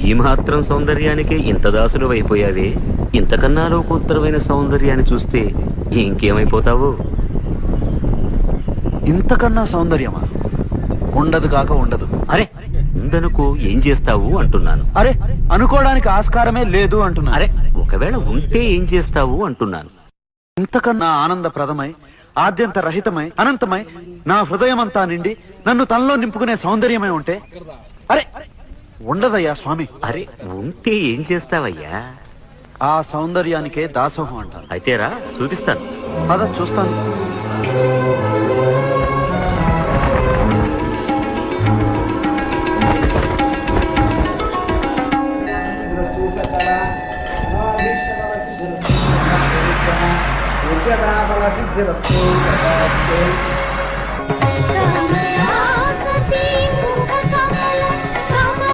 ఈ మాత్రం సౌందర్యానికి ఇంత దాసులు అయిపోయావే. ఇంతకన్నా లోకోత్తరమైన సౌందర్యాన్ని చూస్తే ఇంకేమైపోతావు? ఇంతకన్నా సౌందర్యమా? ఉండదు కాక ఉండదు. అరే ఉందనుకో ఏం చేస్తావు అంటున్నాను. అరే అనుకోవడానికి ఆస్కారమే లేదు అంటున్నా. అరే ఒకవేళ ఉంటే ఏం చేస్తావు అంటున్నాను. ఇంతకన్నా ఆనందప్రదమై, ఆద్యంత రహితమై, అనంతమై, నా హృదయమంతా నిండి నన్ను తనలో నింపుకునే సౌందర్యమై ఉంటే అరే ఉండదయ్యా స్వామి. అరే ఉంటే ఏం చేస్తావయ్యా? ఆ సౌందర్యానికే దాసోహం అంటారు. అయితే రా చూపిస్తాను. పద చూస్తాను. సిద్ధిరస్తు